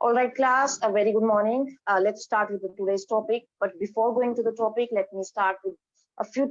All right, class, a very good morning. Let's start with today's topic. But before going to the topic, let me start with a few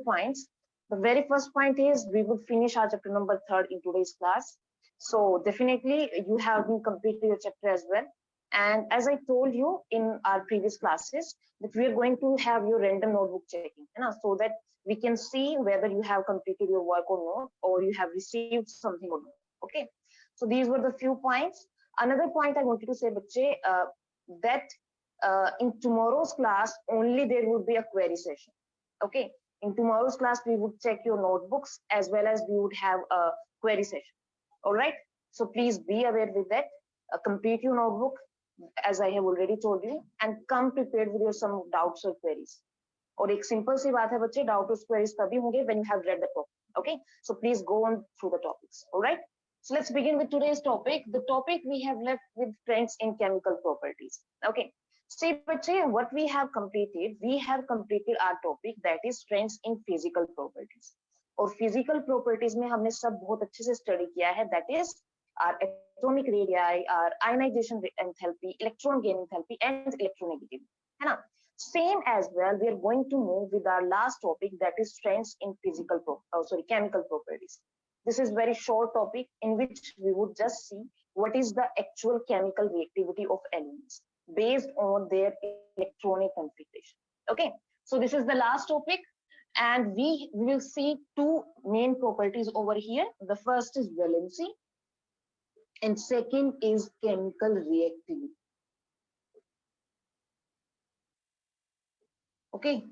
points. The very first point is we would finish our chapter number 3 in today's class. So definitely you have been completed your chapter as well. And as I told you in our previous classes, that we are going to have your random notebook checking, so that we can see whether you have completed your work or not, or you have received something or not. Okay. So these were the few points. Another point I wanted to say, Bache, that in tomorrow's class, only there would be a query session. Okay. In tomorrow's class, we would check your notebooks as well as we would have a query session. All right. So please be aware with that. Complete your notebook, as I have already told you, and come prepared with your some doubts or queries. और एक simple सी बात है बच्चे, doubt और queries तभी होंगे when you have read the topic. Okay. So please go on through the topics. All right. So let's begin with today's topic. The topic we have left with trends in chemical properties. Okay. See, what we have completed our topic, that is trends in physical properties. और physical properties में हमने सब बहुत अच्छे से study किया है. That is our atomic radii, our ionization enthalpy, electron gain enthalpy, and electronegativity. है ना? Same as well, we are going to move with our last topic, that is trends in chemical properties. This is very short topic in which we would just see what is the actual chemical reactivity of elements based on their electronic configuration. Okay, so this is the last topic, and we will see two main properties over here. The first is valency, and second is chemical reactivity. Okay,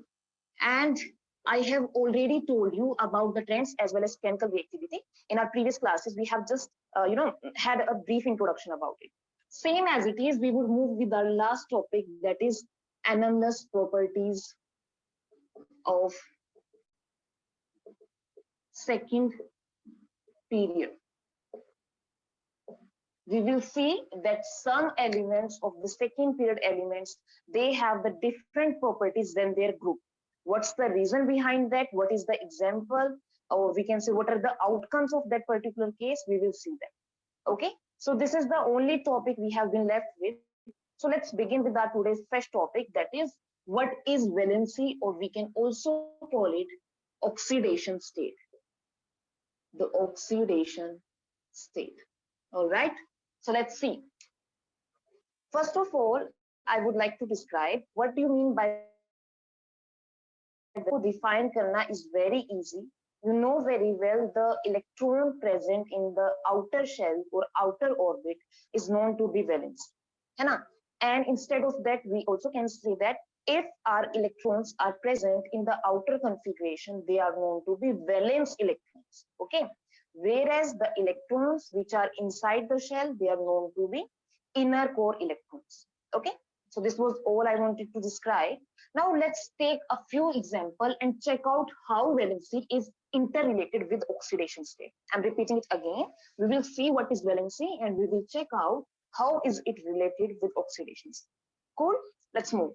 and I have already told you about the trends as well as chemical reactivity. In our previous classes, we have just, had a brief introduction about it. Same as it is, we will move with our last topic, that is anomalous properties of second period. We will see that some elements of the second period elements, they have the different properties than their group. What's the reason behind that? What is the example? Or we can say what are the outcomes of that particular case? We will see that. Okay, so this is the only topic we have been left with. So let's begin with our today's fresh topic, that is what is valency, or we can also call it oxidation state. The oxidation state. All right, so let's see. First of all, I would like to describe what do you mean by to define karna is very easy. You know very well the electron present in the outer shell or outer orbit is known to be valence. And instead of that, we also can say that if our electrons are present in the outer configuration, they are known to be valence electrons. Okay. Whereas the electrons which are inside the shell, they are known to be inner core electrons. Okay. So this was all I wanted to describe. Now let's take a few examples and check out how valency is interrelated with oxidation state. I'm repeating it again. We will see what is valency and we will check out how is it related with oxidation state. Cool? Let's move.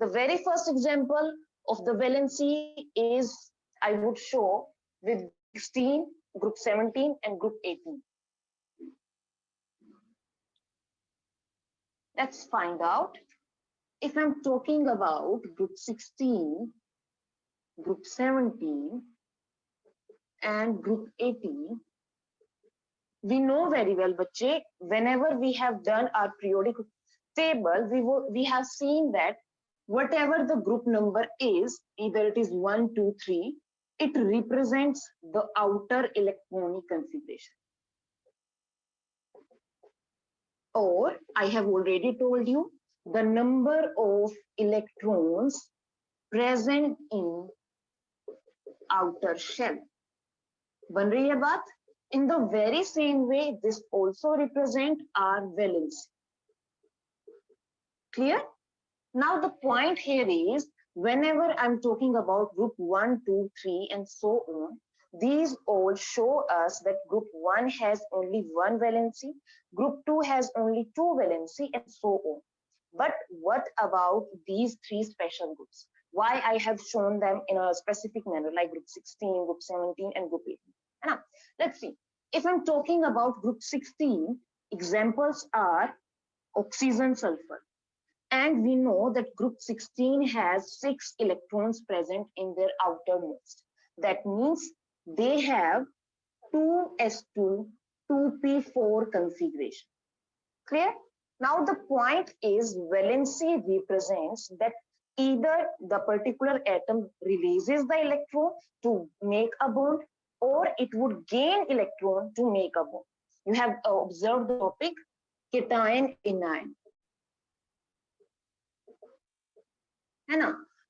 The very first example of the valency is I would show with 16, group 17 and group 18. Let's find out. If I'm talking about group 16, group 17, and group 18, we know very well, bache, whenever we have done our periodic table, we have seen that whatever the group number is, either it is 1, 2, 3, it represents the outer electronic configuration. Or I have already told you the number of electrons present in outer shell. बन रही है बात? In the very same way, this also represent our valence. Clear? Now the point here is, whenever I'm talking about group 1, 2, 3, and so on, these all show us that group 1 has only one valency, group 2 has only two valency, and so on. But what about these three special groups? Why I have shown them in a specific manner, like group 16, group 17, and group 18. Now, let's see. If I'm talking about group 16, examples are oxygen sulfur. And we know that group 16 has 6 electrons present in their outermost. That means they have 2s2, 2p4 configuration. Clear? Now the point is valency represents that either the particular atom releases the electron to make a bond or it would gain electron to make a bond. You have observed the topic cation anion.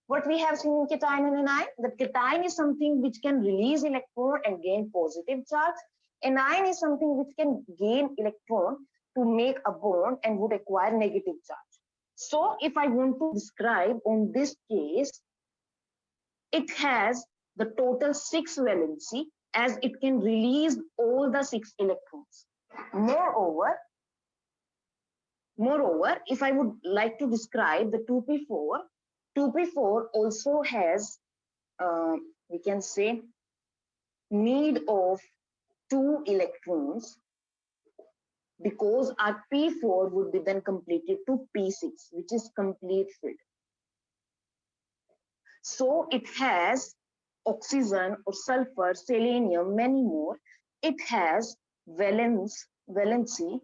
What we have seen in cation and anion, that cation is something which can release electron and gain positive charge. Anion is something which can gain electron to make a bond and would acquire negative charge. So if I want to describe on this case, it has the total 6 valency as it can release all the 6 electrons. Moreover, if I would like to describe the 2p4, 2p4 also has, we can say, need of 2 electrons because our p4 would be then completed to p6, which is complete filled. So it has oxygen or sulfur, selenium, many more. It has valency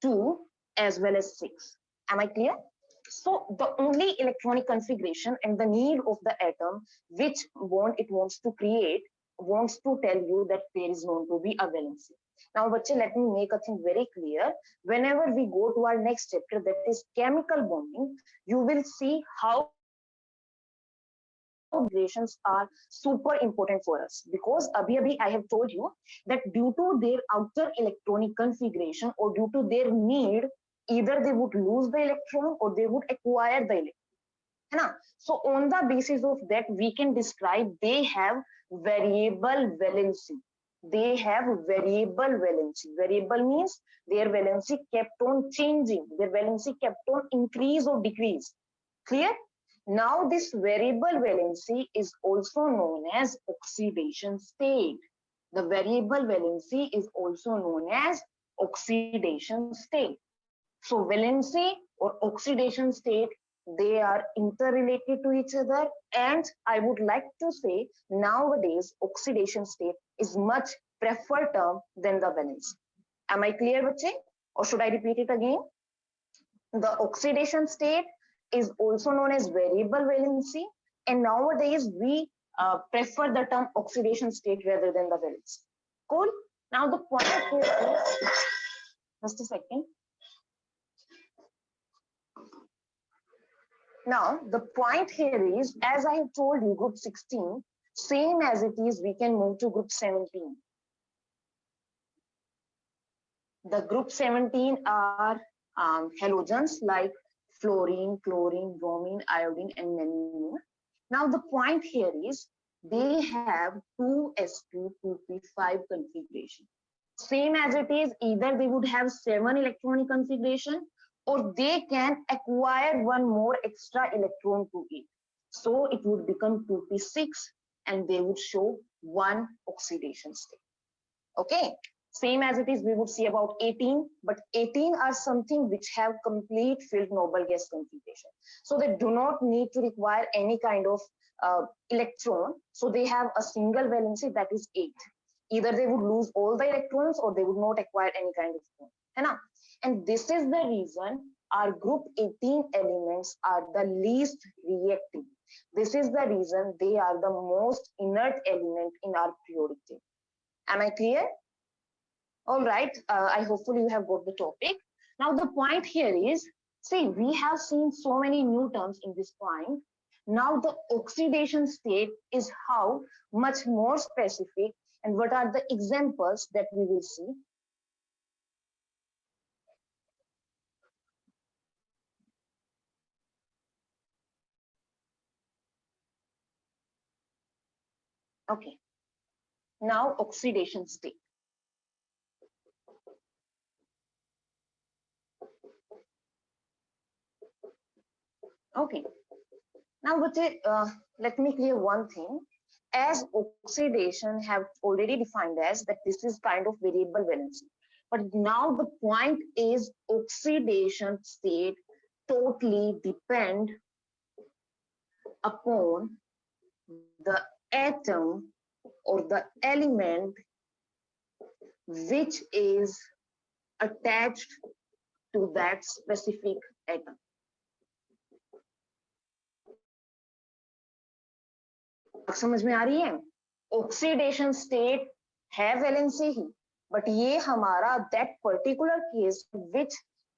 2 as well as 6. Am I clear? So the only electronic configuration and the need of the atom which bond it wants to create wants to tell you that there is known to be a valency. Now, bache, let me make a thing very clear. Whenever we go to our next chapter, that is chemical bonding, you will see how configurations are super important for us, because abhi I have told you that due to their outer electronic configuration or due to their need, either they would lose the electron or they would acquire the electron. So on the basis of that, we can describe they have variable valency. They have variable valency. Variable means their valency kept on changing. Their valency kept on increase or decrease. Clear? Now this variable valency is also known as oxidation state. The variable valency is also known as oxidation state. So valency or oxidation state, they are interrelated to each other, and I would like to say nowadays oxidation state is much preferred term than the valency. Am I clear, bache? Or should I repeat it again? The oxidation state is also known as variable valency, and nowadays we prefer the term oxidation state rather than the valency. Cool. Now the point here is, just a second. Now, the point here is, as I have told you, group 16, same as it is, we can move to group 17. The group 17 are halogens like fluorine, chlorine, bromine, iodine, and many more. Now, the point here is, they have 2s2, 2p5 configuration. Same as it is, either they would have 7 electronic configuration or they can acquire one more extra electron to it. So it would become 2p6 and they would show one oxidation state. Okay, same as it is, we would see about 18, but 18 are something which have complete filled noble gas configuration. So they do not need to require any kind of electron. So they have a single valency, that is 8. Either they would lose all the electrons or they would not acquire any kind of bond. And this is the reason our group 18 elements are the least reactive. This is the reason they are the most inert element in our periodic table. Am I clear? All right, I hopefully you have got the topic. Now the point here is, see, we have seen so many new terms in this point. Now the oxidation state is how much more specific, and what are the examples that we will see. Okay, now oxidation state. Okay, now let me clear one thing. As oxidation have already defined as that this is kind of variable valency. But now the point is oxidation state totally depend upon the atom or the element which is attached to that specific atom. समझ में आ रही है? Oxidation state है valency he, but ये हमारा that particular case which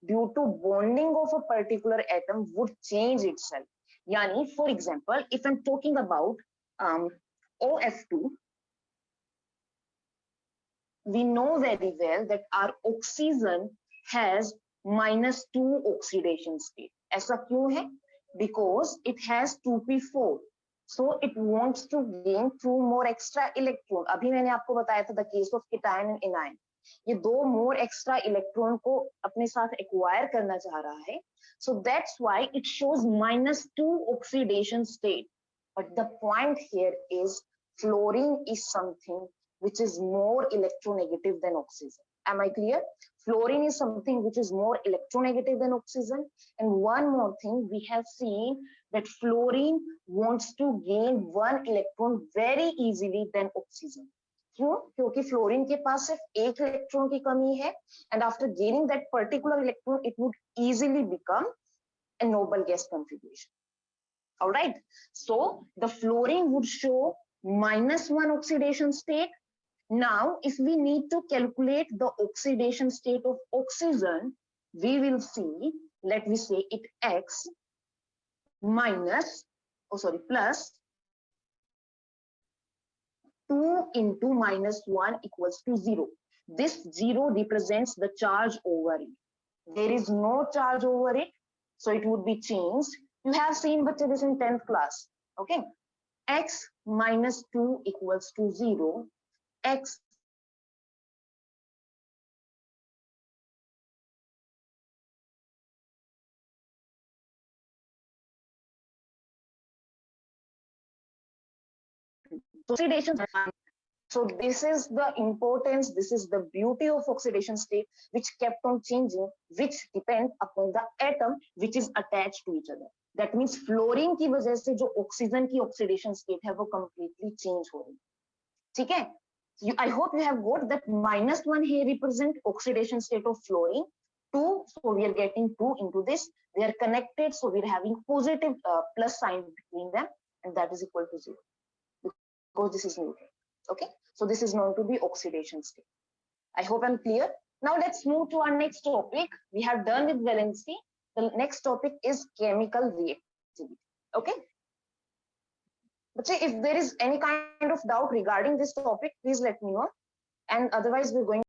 due to bonding of a particular atom would change itself. Yani, for example, if I'm talking about OF2, we know very well that our oxygen has -2 oxidation state. ऐसा क्यों है? Because it has 2p4. So it wants to gain 2 more extra electron. अभी मैंने आपको बताया था the case of cation and anion. ये 2 more extra electron को अपने साथ acquire करना चाह रहा है. So that's why it shows -2 oxidation state. But the point here is fluorine is something which is more electronegative than oxygen. Am I clear? Fluorine is something which is more electronegative than oxygen. And one more thing, we have seen that fluorine wants to gain 1 electron very easily than oxygen. क्यों? क्योंकि fluorine के पास सिर्फ एक electron की कमी है, and after gaining that particular electron, it would easily become a noble gas configuration. All right. So the fluorine would show -1 oxidation state. Now, if we need to calculate the oxidation state of oxygen, we will see, let me say it X plus 2 into -1 equals to 0. This 0 represents the charge over it. There is no charge over it, so it would be changed. You have seen but this in 10th class. Okay. X minus 2 equals to 0. X oxidation. So this is the importance, this is the beauty of oxidation state, which kept on changing, which depend upon the atom which is attached to each other. That means fluorine की वजह से जो oxygen की oxidation state है वो completely change हो रही है. ठीक है? I hope you have got that -1 here represent oxidation state of fluorine. 2, so we are getting 2 into this. They are connected, so we are having positive plus sign between them, and that is equal to 0 because this is neutral. Okay, so this is known to be oxidation state. I hope I'm clear. Now let's move to our next topic. We have done with valency. The next topic is chemical reactivity. Okay. But if there is any kind of doubt regarding this topic, please let me know. And otherwise, we're going